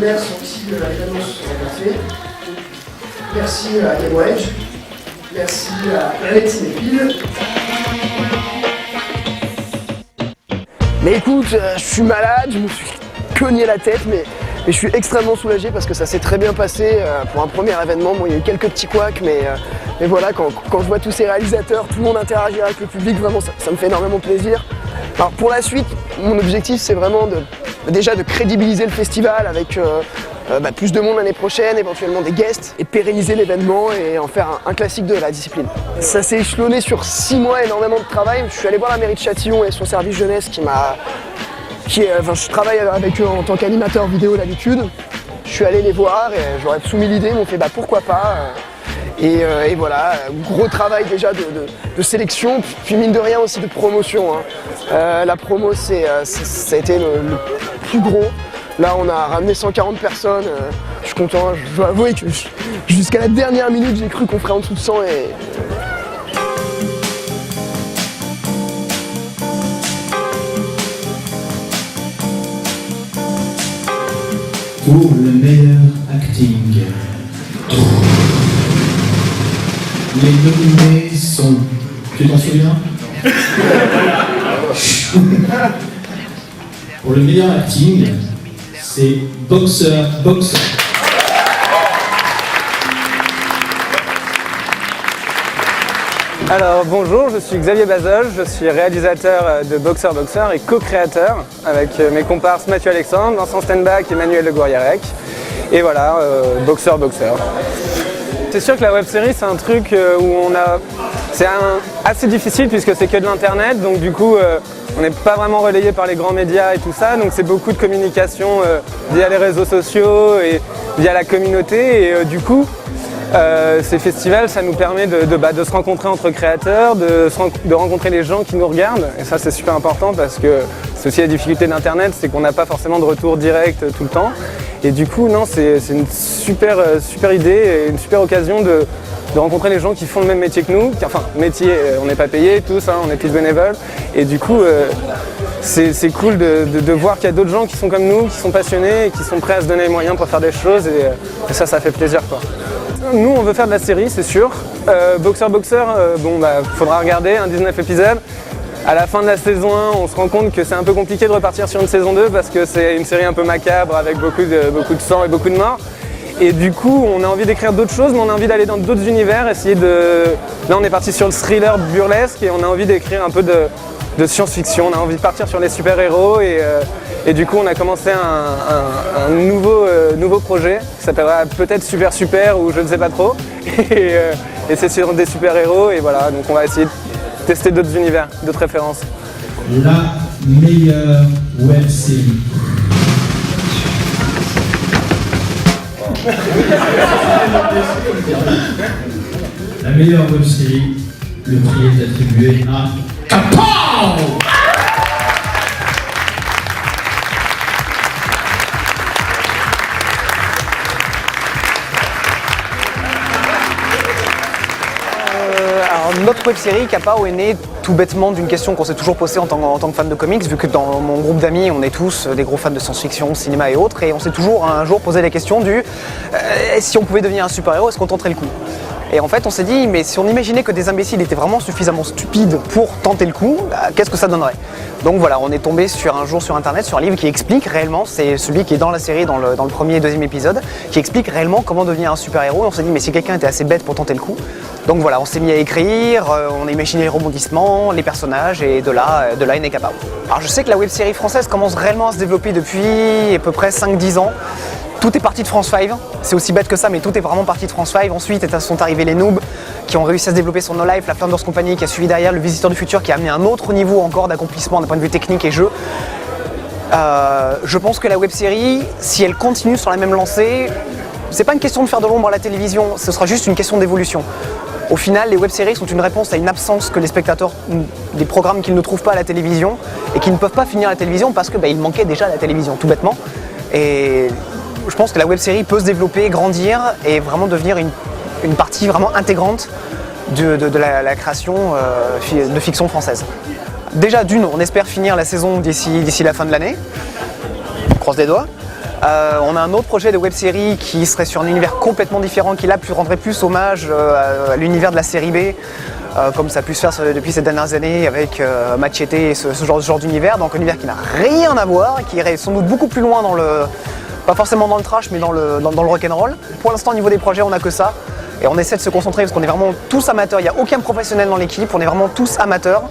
partenaires sont-ils de l'événement sur le café. Merci à Game Wedge. Merci à Planète Cinéphile. Mais écoute, je suis malade, je me suis cogné la tête, mais je suis extrêmement soulagé parce que ça s'est très bien passé pour un premier événement. Bon, il y a eu quelques petits couacs, mais voilà, quand je vois tous ces réalisateurs, tout le monde interagir avec le public, vraiment ça me fait énormément plaisir. Alors pour la suite, mon objectif c'est vraiment déjà de crédibiliser le festival avec plus de monde l'année prochaine, éventuellement des guests, et pérenniser l'événement et en faire un classique de la discipline. Ça s'est échelonné sur 6 mois, énormément de travail. Je suis allé voir la mairie de Châtillon et son service jeunesse je travaille avec eux en tant qu'animateur vidéo d'habitude. Je suis allé les voir et je leur ai soumis l'idée, ils m'ont fait pourquoi pas. Et voilà, gros travail déjà de sélection, puis mine de rien aussi de promotion. La promo, ça a été le plus gros. Là, on a ramené 140 personnes. Je suis content. Je dois avouer que jusqu'à la dernière minute, j'ai cru qu'on ferait en dessous de 100 et... Pour le meilleur acting. Les nominés sont... Tu t'en souviens? Pour le meilleur acting, c'est Boxer. Alors bonjour, je suis Xavier Bazol, je suis réalisateur de Boxer et co-créateur avec mes comparses Mathieu Alexandre, Vincent Stenbach et Manuel Le Gouriarec. Et voilà, Boxer. C'est sûr que la web-série c'est un truc où c'est assez difficile puisque c'est que de l'internet, donc du coup on n'est pas vraiment relayé par les grands médias et tout ça, donc c'est beaucoup de communication via les réseaux sociaux et via la communauté et du coup ces festivals, ça nous permet de se rencontrer entre créateurs, de rencontrer les gens qui nous regardent. Et ça, c'est super important parce que c'est aussi la difficulté d'Internet, c'est qu'on n'a pas forcément de retour direct tout le temps. Et du coup, non, c'est une super idée et une super occasion de rencontrer les gens qui font le même métier que nous. Enfin, métier, on n'est pas payés tous, on est tous bénévoles. Et du coup, c'est cool de voir qu'il y a d'autres gens qui sont comme nous, qui sont passionnés et qui sont prêts à se donner les moyens pour faire des choses. Et ça fait plaisir, quoi. Nous, on veut faire de la série, c'est sûr. Boxer, faudra regarder, 19 épisodes. À la fin de la saison 1, on se rend compte que c'est un peu compliqué de repartir sur une saison 2 parce que c'est une série un peu macabre avec beaucoup de sang et beaucoup de morts. Et du coup, on a envie d'écrire d'autres choses, mais on a envie d'aller dans d'autres univers, Là, on est parti sur le thriller burlesque et on a envie d'écrire un peu de science-fiction. On a envie de partir sur les super-héros et du coup, on a commencé un nouveau projet qui s'appellera peut-être Super ou je ne sais pas trop. Et c'est sur des super-héros et voilà, donc on va essayer de tester d'autres univers, d'autres références. La meilleure web-série. La meilleure web-série, le prix est attribué à Kapow! Notre web-série Kapow est née tout bêtement d'une question qu'on s'est toujours posée en tant que fan de comics, vu que dans mon groupe d'amis on est tous des gros fans de science-fiction, cinéma et autres, et on s'est toujours un jour posé la question du si on pouvait devenir un super-héros, est-ce qu'on tenterait le coup? Et en fait on s'est dit, mais si on imaginait que des imbéciles étaient vraiment suffisamment stupides pour tenter le coup, qu'est-ce que ça donnerait? Donc voilà, on est tombé un jour sur internet sur un livre qui explique réellement, c'est celui qui est dans la série, dans le premier et deuxième épisode, qui explique réellement comment devenir un super-héros. Et on s'est dit, mais si quelqu'un était assez bête pour tenter le coup, donc voilà, on s'est mis à écrire, on a imaginé les rebondissements, les personnages, et de là est né Kapow. Alors je sais que la web-série française commence réellement à se développer depuis à peu près 5-10 ans. Tout est parti de France 5, c'est aussi bête que ça, mais tout est vraiment parti de France 5. Ensuite sont arrivés les Noobs qui ont réussi à se développer sur No Life, la Flanders Company qui a suivi derrière, le Visiteur du Futur qui a amené un autre niveau encore d'accomplissement d'un point de vue technique et jeu. Je pense que la web-série, si elle continue sur la même lancée, c'est pas une question de faire de l'ombre à la télévision, ce sera juste une question d'évolution. Au final, les web-séries sont une réponse à une absence que les spectateurs, des programmes qu'ils ne trouvent pas à la télévision et qui ne peuvent pas finir à la télévision parce qu'il manquait déjà à la télévision, tout bêtement. Et je pense que la web-série peut se développer, grandir et vraiment devenir une partie vraiment intégrante de la création de fiction française. Déjà on espère finir la saison d'ici la fin de l'année, on croise les doigts. On a un autre projet de web-série qui serait sur un univers complètement différent, qui là rendrait plus hommage à l'univers de la série B, comme ça a pu se faire depuis ces dernières années avec Machete et ce genre d'univers. Donc un univers qui n'a rien à voir, qui irait sans doute beaucoup plus loin dans le... pas forcément dans le trash, mais dans le rock'n'roll. Pour l'instant, au niveau des projets, on n'a que ça. Et on essaie de se concentrer parce qu'on est vraiment tous amateurs, il n'y a aucun professionnel dans l'équipe, on est vraiment tous amateurs.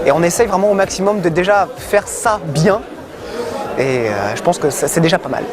Et on essaye vraiment au maximum de déjà faire ça bien. Et je pense que c'est déjà pas mal.